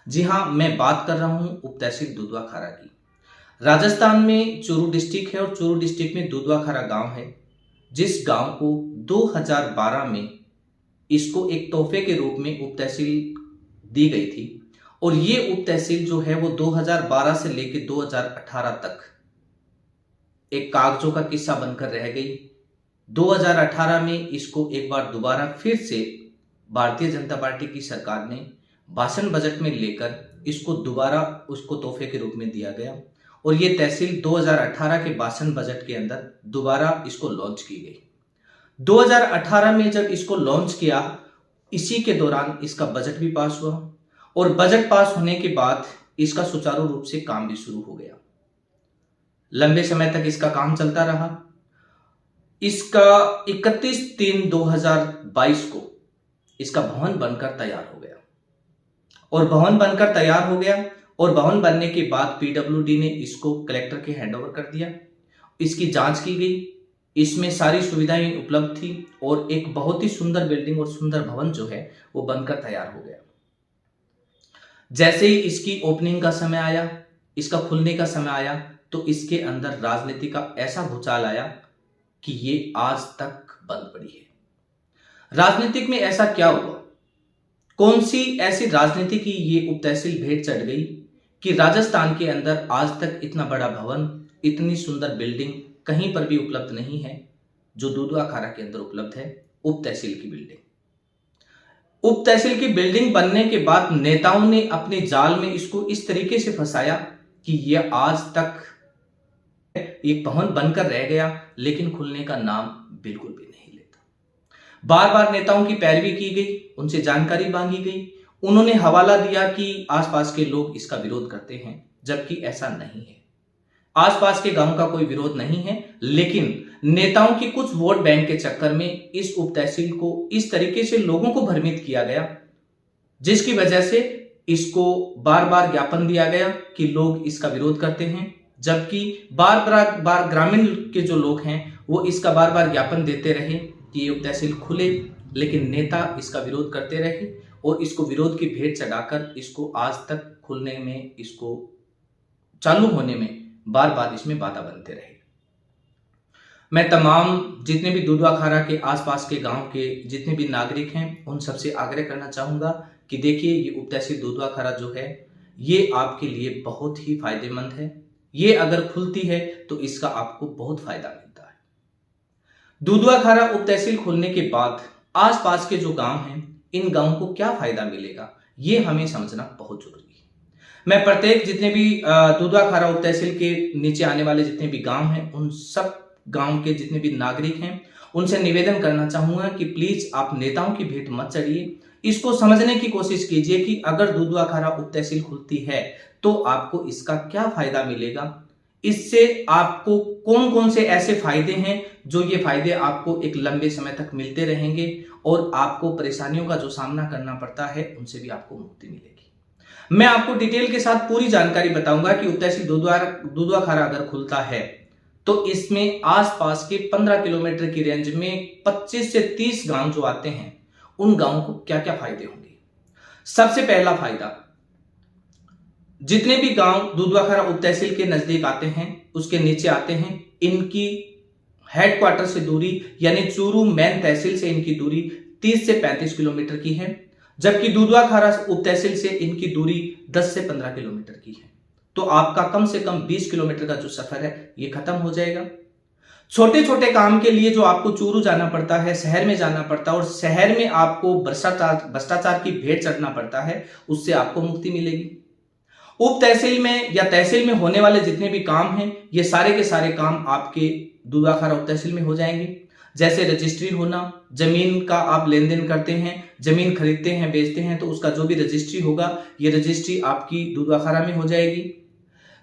जी हाँ, मैं बात कर रहा हूँ उप तहसील दुधवा खारा की। राजस्थान में चूरू डिस्ट्रिक्ट है और चूरू डिस्ट्रिक्ट में दुधवा खारा गांव है, जिस गांव को 2012 में इसको एक तोहफे के रूप में उप तहसील दी गई थी। और ये उप तहसील जो है वो 2012 से लेकर 2018 तक एक कागजों का किस्सा बनकर रह गई। 2018 में इसको एक बार दोबारा फिर से भारतीय जनता पार्टी की सरकार ने भाषण बजट में लेकर इसको दोबारा उसको तोहफे के रूप में दिया गया और ये तहसील 2018 के भाषण बजट के अंदर दोबारा इसको लॉन्च की गई। 2018 में जब इसको लॉन्च किया, इसी के दौरान इसका बजट भी पास हुआ और बजट पास होने के बाद इसका सुचारू रूप से काम भी शुरू हो गया। लंबे समय तक इसका काम चलता रहा। इसका 31/3/2022 को इसका भवन बनकर तैयार हो गया और भवन बनकर तैयार हो गया और भवन बनने के बाद पीडब्ल्यूडी ने इसको कलेक्टर के हैंडओवर कर दिया। इसकी जांच की गई, इसमें सारी सुविधाएं उपलब्ध थी और एक बहुत ही सुंदर बिल्डिंग और सुंदर भवन जो है वो बनकर तैयार हो गया। जैसे ही इसकी ओपनिंग का समय आया, इसका खुलने का समय आया, तो इसके अंदर राजनीति का ऐसा भूचाल आया कि ये आज तक बंद पड़ी है। राजनीतिक में ऐसा क्या हुआ, कौन सी ऐसी राजनीति की ये उप तहसील भेंट चढ़ गई कि राजस्थान के अंदर आज तक इतना बड़ा भवन, इतनी सुंदर बिल्डिंग कहीं पर भी उपलब्ध नहीं है जो दुधवा खारा के अंदर उपलब्ध है। उप तहसील की बिल्डिंग, उप तहसील की बिल्डिंग बनने के बाद नेताओं ने अपने जाल में इसको इस तरीके से फंसाया कि यह आज तक एक भवन बनकर रह गया, लेकिन खुलने का नाम बिल्कुल भी नहीं लेता। बार बार नेताओं की पैरवी की गई, उनसे जानकारी मांगी गई, उन्होंने हवाला दिया कि आसपास के लोग इसका विरोध करते हैं, जबकि ऐसा नहीं है। आसपास के गांव का कोई विरोध नहीं है, लेकिन नेताओं की कुछ वोट बैंक के चक्कर में इस उप तहसील को इस तरीके से लोगों को भ्रमित किया गया, जिसकी वजह से इसको बार बार ज्ञापन दिया गया कि लोग इसका विरोध करते हैं, जबकि बार बार ग्रामीण के जो लोग हैं वो इसका बार बार ज्ञापन देते रहे कि ये उप तहसील खुले, लेकिन नेता इसका विरोध करते रहे और इसको विरोध की भेंट चढ़ाकर इसको आज तक खुलने में, इसको चालू होने में बार बार इसमें बाधा बनते रहे। मैं तमाम जितने भी दुधवा खारा के आसपास के गांव के जितने भी नागरिक हैं उन सबसे आग्रह करना चाहूंगा कि देखिए, ये उप तहसील दुधवा खारा जो है ये आपके लिए बहुत ही फायदेमंद है। ये अगर खुलती है तो इसका आपको बहुत फायदा मिलता है। दुधवा खारा उप तहसील खुलने के बाद आसपास के जो गांव हैं, इन गांवों को क्या फायदा मिलेगा, ये हमें समझना बहुत जरूरी है। मैं प्रत्येक जितने भी दुधवा खारा उप तहसील के नीचे आने वाले जितने भी गांव हैं, उन सब गांव के जितने भी नागरिक हैं उनसे निवेदन करना चाहूंगा कि प्लीज आप नेताओं की भेंट मत चढ़िए। इसको समझने की कोशिश कीजिए कि अगर दुधवा खारा उप तहसील खुलती है तो आपको इसका क्या फायदा मिलेगा, इससे आपको कौन कौन से ऐसे फायदे हैं जो ये फायदे आपको एक लंबे समय तक मिलते रहेंगे और आपको परेशानियों का जो सामना करना पड़ता है उनसे भी आपको मुक्ति मिलेगी। मैं आपको डिटेल के साथ पूरी जानकारी बताऊंगा कि उप तहसील दुधवा खारा अगर खुलता है तो इसमें आसपास के 15 किलोमीटर की रेंज में 25 से 30 गांव जो आते हैं, उन गांवों को क्या क्या फायदे होंगे। सबसे पहला फायदा, जितने भी गांव दुधवा खारा उप तहसील के नजदीक आते हैं, उसके नीचे आते हैं, इनकी हेडक्वार्टर से दूरी यानी चूरू मेन तहसील से इनकी दूरी 30 से 35 किलोमीटर की है, जबकि दुधवा खारा उप तहसील से इनकी दूरी 10 से 15 किलोमीटर की है। तो आपका कम से कम 20 किलोमीटर का जो सफर है ये खत्म हो जाएगा। छोटे छोटे काम के लिए जो आपको चूरू जाना पड़ता है, शहर में जाना पड़ता है और शहर में आपको भ्रष्टाचार की भेंट चढ़ना पड़ता है, उससे आपको मुक्ति मिलेगी। उप तहसील में या तहसील में होने वाले जितने भी काम हैं, ये सारे के सारे काम आपके दुधवा खारा उप तहसील में हो जाएंगे। जैसे रजिस्ट्री होना, जमीन का आप लेन देन करते हैं, जमीन खरीदते हैं, बेचते हैं, तो उसका जो भी रजिस्ट्री होगा, ये रजिस्ट्री आपकी दुधवा खारा में हो जाएगी।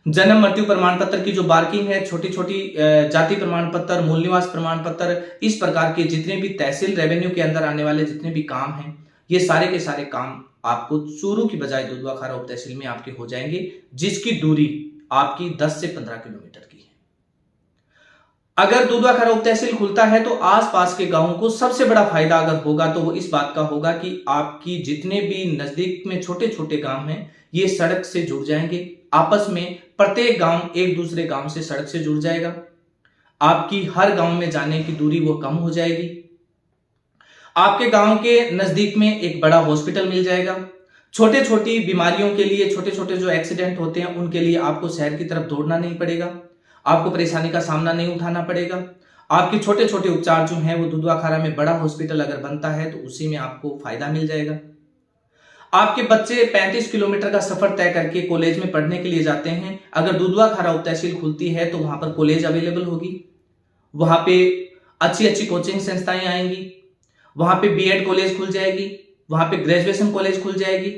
जन्म मृत्यु प्रमाण पत्र की जो बार्किंग है, छोटी छोटी जाति प्रमाण पत्र, मूल निवास प्रमाण पत्र, इस प्रकार के जितने भी तहसील रेवेन्यू के अंदर आने वाले जितने भी काम हैं, ये सारे के सारे काम आपको चूरू की बजाय दुधवा खारा उप तहसील में आपके हो जाएंगे, जिसकी दूरी आपकी 10 से 15 किलोमीटर की है। अगर दुधवा खारा उप तहसील खुलता है तो आसपास के गांवों को सबसे बड़ा फायदा अगर होगा तो वो इस बात का होगा कि आपकी जितने भी नजदीक में छोटे छोटे गांव हैं ये सड़क से जुड़ जाएंगे। आपस में प्रत्येक गांव एक दूसरे गांव से सड़क से जुड़ जाएगा। आपकी हर गांव में जाने की दूरी वो कम हो जाएगी। आपके गांव के नजदीक में एक बड़ा हॉस्पिटल मिल जाएगा। छोटे छोटी बीमारियों के लिए, छोटे छोटे जो एक्सीडेंट होते हैं उनके लिए आपको शहर की तरफ दौड़ना नहीं पड़ेगा। आपको परेशानी का सामना नहीं उठाना पड़ेगा। आपके छोटे छोटे उपचार जो हैं वो दुधवा खारा में बड़ा हॉस्पिटल अगर बनता है तो उसी में आपको फायदा मिल जाएगा। आपके बच्चे 35 किलोमीटर का सफर तय करके कॉलेज में पढ़ने के लिए जाते हैं। अगर दुधवा खारा उप तहसील खुलती है तो वहां पर कॉलेज अवेलेबल होगी। वहां पे अच्छी अच्छी कोचिंग संस्थाएं आएंगी। वहां पे बीएड कॉलेज खुल जाएगी। वहां पे ग्रेजुएशन कॉलेज खुल जाएगी।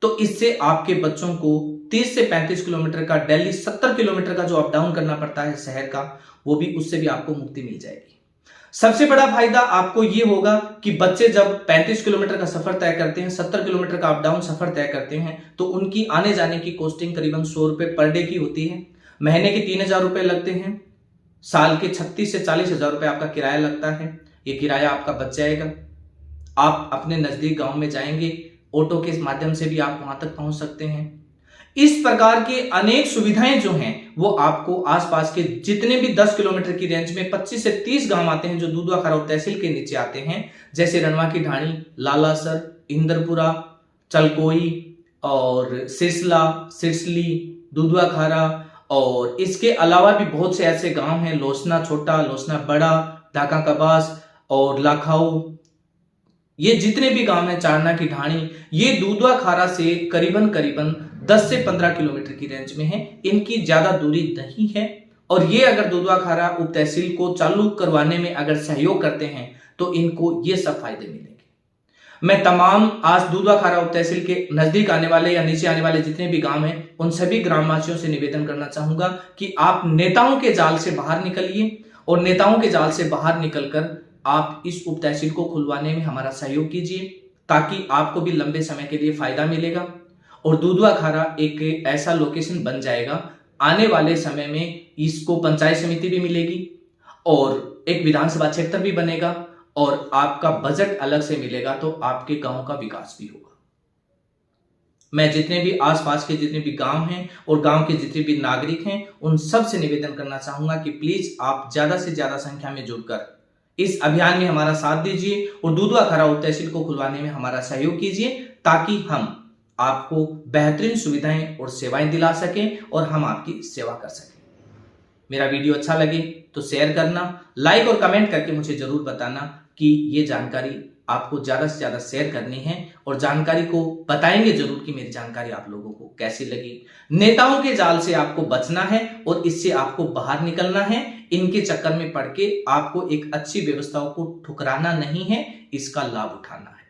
तो इससे आपके बच्चों को 30 से 35 किलोमीटर का, दिल्ली 70 किलोमीटर का जो अप डाउन करना पड़ता है शहर का, वो भी उससे भी आपको मुक्ति मिल जाएगी। सबसे बड़ा फायदा आपको ये होगा कि बच्चे जब 35 किलोमीटर का सफर तय करते हैं, 70 किलोमीटर का अप डाउन सफर तय करते हैं तो उनकी आने जाने की कॉस्टिंग करीबन 100 रुपए पर डे की होती है। महीने के 3000 रुपए लगते हैं। साल के 36 से 40 हजार रुपए आपका किराया लगता है। ये किराया आपका बच जाएगा। आप अपने नजदीक गांव में जाएंगे, ऑटो के माध्यम से भी आप वहां तक पहुंच सकते हैं। इस प्रकार के अनेक सुविधाएं जो हैं वो आपको आसपास के जितने भी 10 किलोमीटर की रेंज में 25 से 30 गांव आते हैं जो दुधवा खारा उप तहसील के नीचे आते हैं, जैसे रणवा की ढाणी, लालासर, इंदरपुरा, चलकोई और सिरसला, सिरसली, दुधवा खारा, और इसके अलावा भी बहुत से ऐसे गांव हैं, लोसना छोटा, लोसना बड़ा, ढाका कबास और लाखाऊ। ये जितने भी गांव हैं, चारना की ढाणी, ये दुधवा खारा से करीबन करीबन 10 से 15 किलोमीटर की रेंज में है। इनकी ज्यादा दूरी नहीं है और ये अगर दुधवा खारा उप तहसील को चालू करवाने में अगर सहयोग करते हैं तो इनको ये सब फायदे मिलेंगे। मैं तमाम आज दुधवा खारा उप तहसील के नजदीक आने वाले या नीचे आने वाले जितने भी गांव हैं उन सभी ग्रामवासियों से निवेदन करना चाहूंगा कि आप नेताओं के जाल से बाहर निकलिए और नेताओं के जाल से बाहर निकलकर आप इस उप तहसील को खुलवाने में हमारा सहयोग कीजिए, ताकि आपको भी लंबे समय के लिए फायदा मिलेगा और दुधवा खारा एक ऐसा लोकेशन बन जाएगा। आने वाले समय में इसको पंचायत समिति भी मिलेगी और एक विधानसभा क्षेत्र भी बनेगा और आपका बजट अलग से मिलेगा, तो आपके गांव का विकास भी होगा। मैं जितने भी आसपास के जितने भी गांव हैं और गांव के जितने भी नागरिक हैं उन सब से निवेदन करना चाहूंगा कि प्लीज आप ज्यादा से ज्यादा संख्या में जुड़कर इस अभियान में हमारा साथ दीजिए और दुधवा खारा उप तहसील को खुलवाने में हमारा सहयोग कीजिए, ताकि हम आपको बेहतरीन सुविधाएं और सेवाएं दिला सकें और हम आपकी सेवा कर सकें। मेरा वीडियो अच्छा लगे तो शेयर करना, लाइक और कमेंट करके मुझे जरूर बताना कि ये जानकारी आपको ज्यादा से ज्यादा शेयर करनी है और जानकारी को बताएंगे जरूर कि मेरी जानकारी आप लोगों को कैसी लगी। नेताओं के जाल से आपको बचना है और इससे आपको बाहर निकलना है। इनके चक्कर में पड़ के आपको एक अच्छी व्यवस्थाओं को ठुकराना नहीं है, इसका लाभ उठाना है।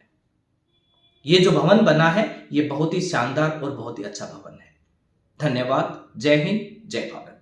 ये जो भवन बना है ये बहुत ही शानदार और बहुत ही अच्छा भवन है। धन्यवाद। जय हिंद, जय भारत।